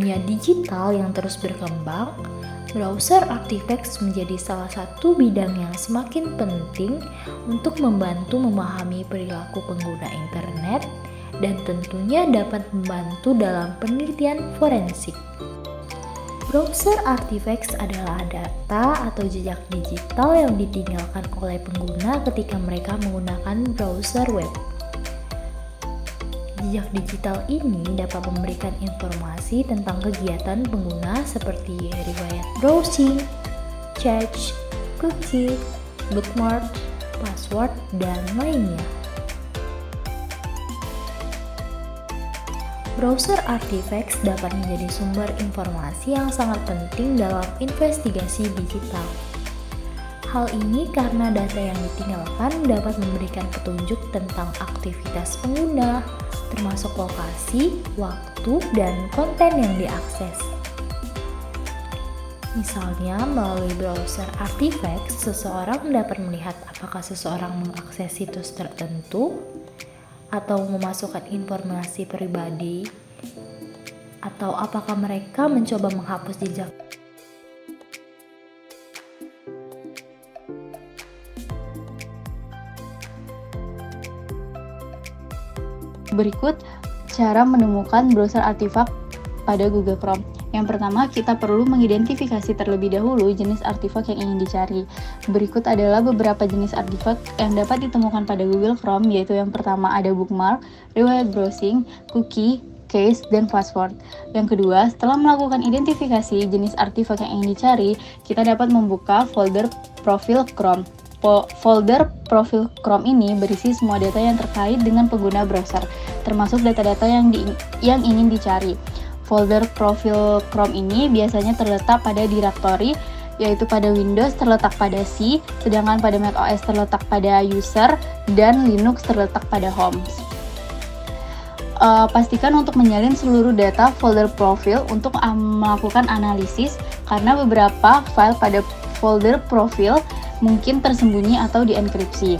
dunia digital yang terus berkembang, browser artifacts menjadi salah satu bidang yang semakin penting untuk membantu memahami perilaku pengguna internet dan tentunya dapat membantu dalam penelitian forensik. Browser artifacts adalah data atau jejak digital yang ditinggalkan oleh pengguna ketika mereka menggunakan browser web. Jejak digital ini dapat memberikan informasi tentang kegiatan pengguna seperti riwayat browsing, chat, cookie, bookmark, password, dan lainnya. Browser artifacts dapat menjadi sumber informasi yang sangat penting dalam investigasi digital. Hal ini karena data yang ditinggalkan dapat memberikan petunjuk tentang aktivitas pengguna, termasuk lokasi, waktu, dan konten yang diakses. Misalnya, melalui browser artifacts, seseorang dapat melihat apakah seseorang mengakses situs tertentu, atau memasukkan informasi pribadi, atau apakah mereka mencoba menghapus jejak. Berikut cara menemukan browser artifak pada Google Chrome. Yang pertama, kita perlu mengidentifikasi terlebih dahulu jenis artifak yang ingin dicari. Berikut adalah beberapa jenis artifak yang dapat ditemukan pada Google Chrome, yaitu yang pertama ada bookmark, riwayat browsing, cookie, case, dan password. Yang kedua, setelah melakukan identifikasi jenis artifak yang ingin dicari, kita dapat membuka folder profil Chrome. Folder profil Chrome ini berisi semua data yang terkait dengan pengguna browser, termasuk data-data yang ingin dicari. Folder profil Chrome ini biasanya terletak pada directory, yaitu pada Windows terletak pada C, sedangkan pada macOS terletak pada user, dan Linux terletak pada home. Pastikan untuk menyalin seluruh data folder profil untuk melakukan analisis, karena beberapa file pada folder profil mungkin tersembunyi atau dienkripsi.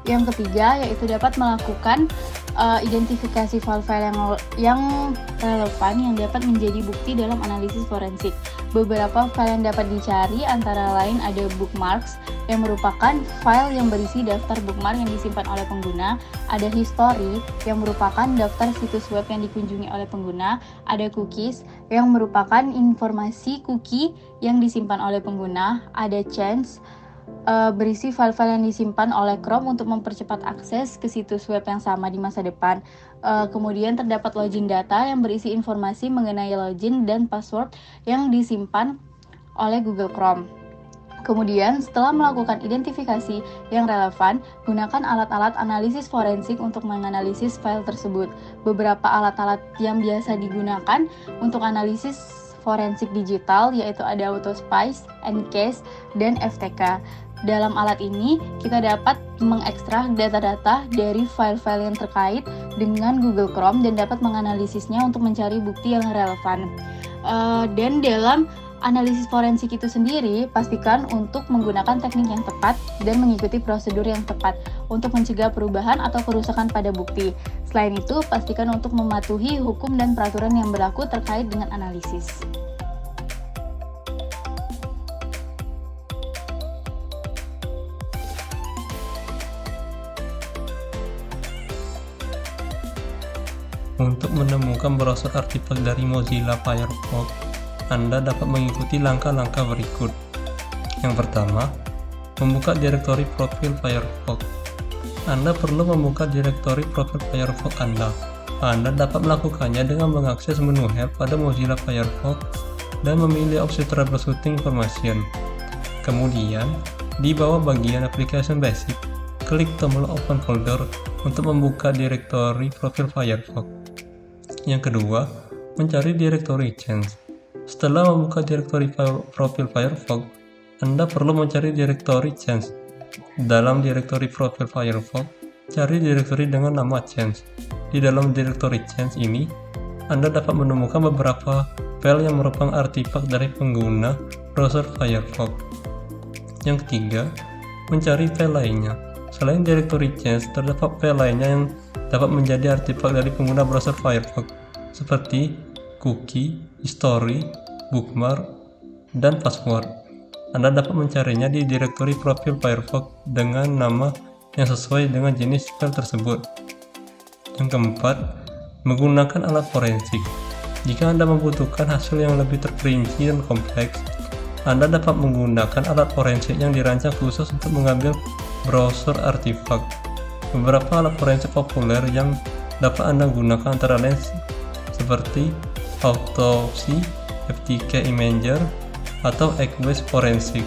Yang ketiga, yaitu dapat melakukan identifikasi file-file yang relevan yang dapat menjadi bukti dalam analisis forensik. Beberapa file yang dapat dicari antara lain ada bookmarks, yang merupakan file yang berisi daftar bookmark yang disimpan oleh pengguna, ada history, yang merupakan daftar situs web yang dikunjungi oleh pengguna, ada cookies, yang merupakan informasi cookie yang disimpan oleh pengguna, ada chance, berisi file-file yang disimpan oleh Chrome untuk mempercepat akses ke situs web yang sama di masa depan. Kemudian terdapat login data yang berisi informasi mengenai login dan password yang disimpan oleh Google Chrome. Kemudian, setelah melakukan identifikasi yang relevan, gunakan alat-alat analisis forensik untuk menganalisis file tersebut. Beberapa alat-alat yang biasa digunakan untuk analisis forensik digital yaitu ada Autospice, Ncase, dan FTK. Dalam alat ini, kita dapat mengekstrak data-data dari file-file yang terkait dengan Google Chrome dan dapat menganalisisnya untuk mencari bukti yang relevan. Dan dalam analisis forensik itu sendiri, pastikan untuk menggunakan teknik yang tepat dan mengikuti prosedur yang tepat untuk mencegah perubahan atau kerusakan pada bukti. Selain itu, pastikan untuk mematuhi hukum dan peraturan yang berlaku terkait dengan analisis. Untuk menemukan browser artifak dari Mozilla Firefox, Anda dapat mengikuti langkah-langkah berikut. Yang pertama, membuka direktori profil Firefox. Anda perlu membuka direktori profil Firefox Anda. Anda dapat melakukannya dengan mengakses menu Help pada Mozilla Firefox dan memilih opsi Troubleshooting Information. Kemudian, di bawah bagian Application Basic, klik tombol Open Folder untuk membuka direktori profil Firefox. Yang kedua, mencari direktori Change. Setelah membuka direktori profil Firefox, Anda perlu mencari direktori Change. Dalam direktori profil Firefox, cari direktori dengan nama Change. Di dalam direktori Change ini, Anda dapat menemukan beberapa file yang merupakan artifak dari pengguna browser Firefox. Yang ketiga, mencari file lainnya. Selain direktori Change, terdapat file lainnya yang dapat menjadi artifak dari pengguna browser Firefox, seperti cookie, history, bookmark, dan password. Anda dapat mencarinya di direktori profil Firefox dengan nama yang sesuai dengan jenis file tersebut. Yang keempat, menggunakan alat forensik. Jika Anda membutuhkan hasil yang lebih terperinci dan kompleks, Anda dapat menggunakan alat forensik yang dirancang khusus untuk mengambil browser artifak. Beberapa alat forensik populer yang dapat Anda gunakan antara lain seperti Autopsy, FTK Imager, atau Equus Forensic.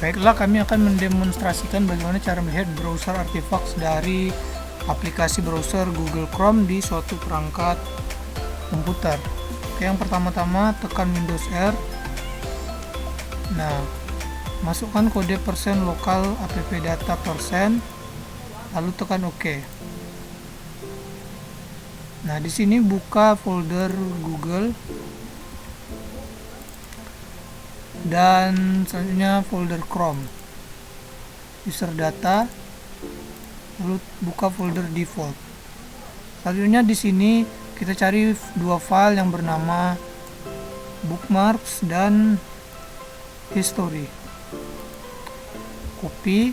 Baiklah, kami akan mendemonstrasikan bagaimana cara melihat browser artifacts dari aplikasi browser Google Chrome di suatu perangkat komputer. Oke, yang pertama-tama tekan Windows R. Nah, masukkan kode persen lokal appdata persen, lalu tekan OK. Nah, di sini buka folder Google dan selanjutnya folder Chrome, user data, lalu buka folder default. Selanjutnya di sini kita cari dua file yang bernama bookmarks dan history. Copy,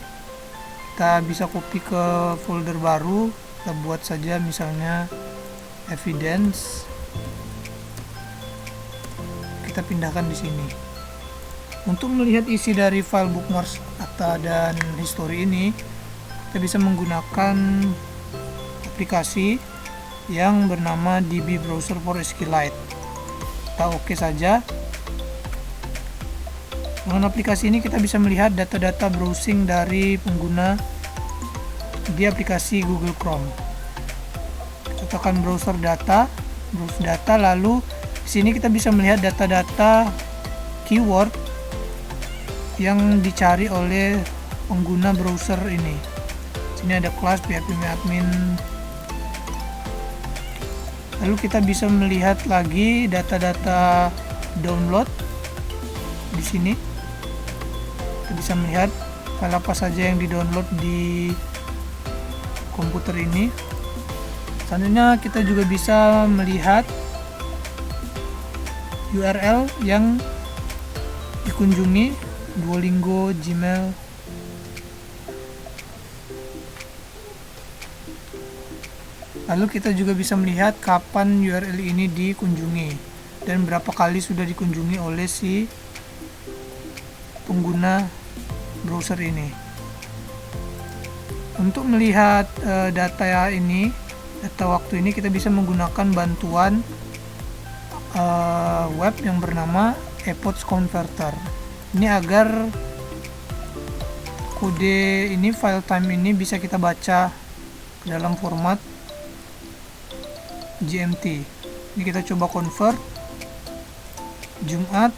kita bisa copy ke folder baru, kita buat saja misalnya evidence, kita pindahkan di sini. Untuk melihat isi dari file bookmarks dan history ini, kita bisa menggunakan aplikasi yang bernama DB Browser for SQLite. Kita OK saja. Dengan aplikasi ini kita bisa melihat data-data browsing dari pengguna di aplikasi Google Chrome. Kita tekan browse data, lalu di sini kita bisa melihat data-data keyword yang dicari oleh pengguna browser ini. Sini ada kelas PHP admin. Lalu kita bisa melihat lagi data-data download di sini. Kita bisa melihat file apa saja yang di-download di komputer ini. Selanjutnya kita juga bisa melihat URL yang dikunjungi, Duolingo, Gmail. Lalu kita juga bisa melihat kapan URL ini dikunjungi dan berapa kali sudah dikunjungi oleh si pengguna browser ini. Untuk melihat data ini, data waktu ini, kita bisa menggunakan bantuan web yang bernama Epoch Converter. Ini agar kode ini, file time ini bisa kita baca dalam format GMT. Ini kita coba convert Jumat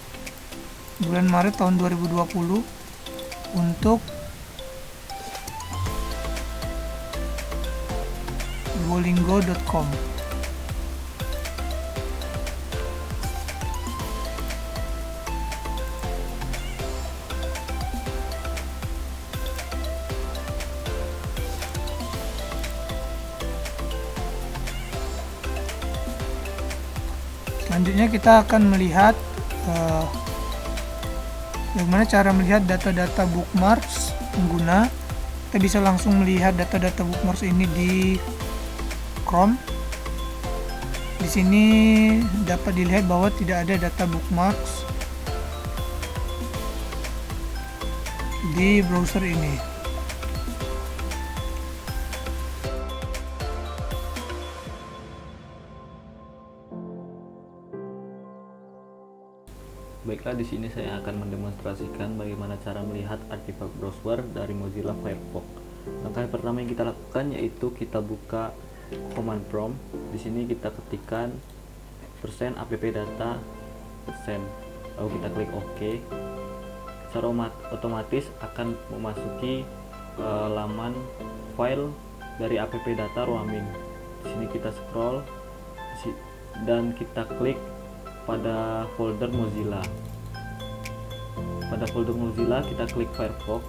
bulan Maret tahun 2020 untuk duolingo.com. Selanjutnya kita akan melihat bagaimana cara melihat data-data bookmarks pengguna. Kita bisa langsung melihat data-data bookmarks ini di Chrome. Di sini dapat dilihat bahwa tidak ada data bookmarks di browser ini. Baiklah, di sini saya akan mendemonstrasikan bagaimana cara melihat artifak browser dari Mozilla Firefox. Langkah pertama yang kita lakukan yaitu kita buka command prompt. Di sini kita ketikkan %appdata %, lalu kita klik OK. Secara otomatis akan memasuki laman file dari appdata roaming. Di sini kita scroll dan kita klik pada folder Mozilla. pada folder Mozilla kita klik Firefox,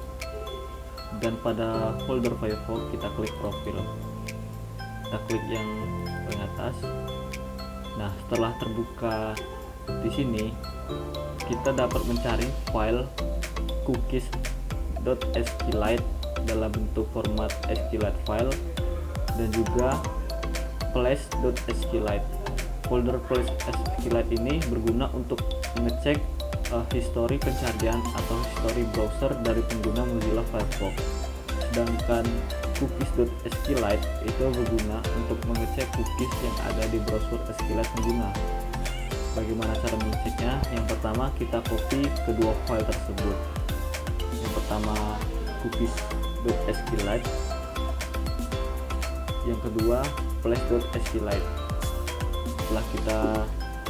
dan pada folder Firefox kita klik profil. Kita klik yang paling atas. Nah, setelah terbuka di sini, kita dapat mencari file cookies.sqlite dalam bentuk format SQLite file dan juga flash.sqlite. Folder flash SQLite ini berguna untuk mengecek histori pencarian atau histori browser dari pengguna Mozilla Firefox. Sedangkan cookies.sqlite itu berguna untuk mengecek cookies yang ada di browser SQLite pengguna. Bagaimana cara mengeceknya? Yang pertama, kita copy kedua file tersebut. Yang pertama cookies.sqlite, yang kedua flash.sqlite. Setelah kita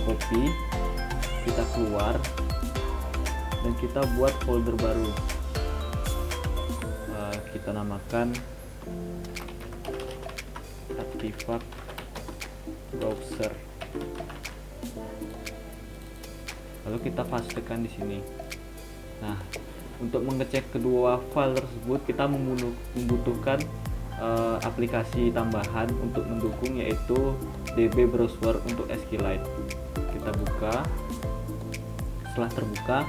copy, kita keluar dan kita buat folder baru. Kita namakan artifact browser. Lalu kita pastekan di sini. Nah, untuk mengecek kedua file tersebut kita membutuhkan aplikasi tambahan untuk mendukung, yaitu DB Browser untuk SQLite. Kita buka. Setelah terbuka,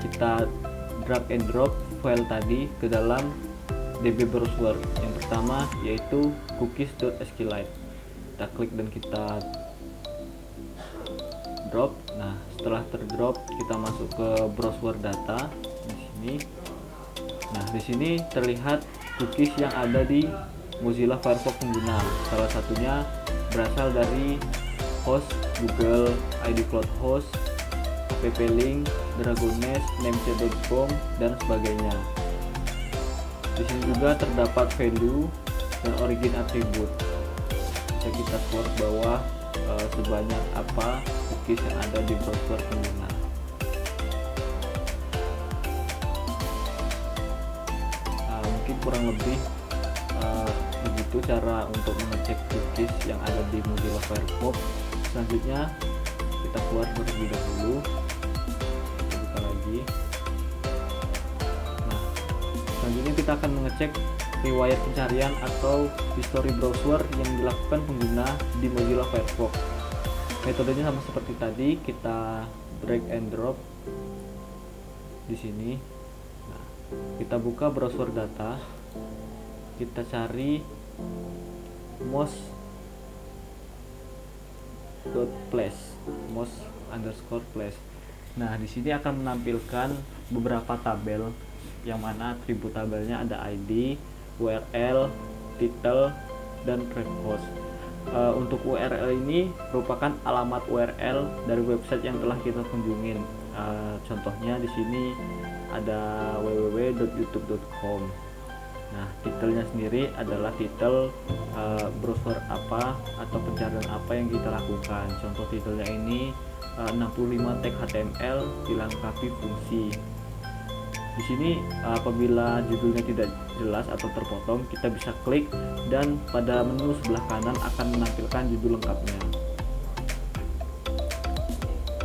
kita drag and drop file tadi ke dalam DB Browser. Yang pertama yaitu cookies.sqlite. Kita klik dan kita drop. Nah, setelah terdrop kita masuk ke browser data di sini. Nah, di sini terlihat cookies yang ada di Mozilla Firefox pengguna. Salah satunya berasal dari host Google, ID Cloud Host, app-link, Dragoness, Namecheap.com, dan sebagainya. Di sini juga terdapat value dan origin atribut. Bisa kita sort bawah sebanyak apa cookies yang ada di browser pengguna. Mungkin kurang lebih begitu cara untuk mengecek cookies yang ada di Mozilla Firefox. Selanjutnya kita keluar terlebih dahulu. Kita buka lagi. Nah, selanjutnya kita akan mengecek riwayat pencarian atau history browser yang dilakukan pengguna di Mozilla Firefox. Metodenya sama seperti tadi, kita drag and drop di sini. Nah, kita buka browser data, kita cari mouse_flash. Nah, di sini akan menampilkan beberapa tabel, yang mana atribut tabelnya ada ID, URL, title, dan repost. Untuk URL ini merupakan alamat URL dari website yang telah kita kunjungin. Contohnya di sini ada www.youtube.com. Nah, titelnya sendiri adalah titel browser apa atau pencarian apa yang kita lakukan. Contoh titelnya ini 65 tag HTML dilengkapi fungsi. Di sini apabila judulnya tidak jelas atau terpotong, kita bisa klik dan pada menu sebelah kanan akan menampilkan judul lengkapnya.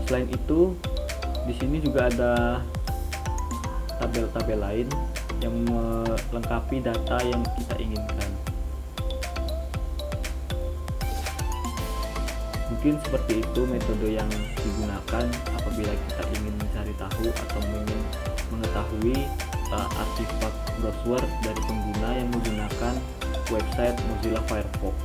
Selain itu, di sini juga ada tabel-tabel lain yang melengkapi data yang kita inginkan. Mungkin seperti itu metode yang digunakan apabila kita ingin mencari tahu atau ingin mengetahui artefak browser dari pengguna yang menggunakan website Mozilla Firefox.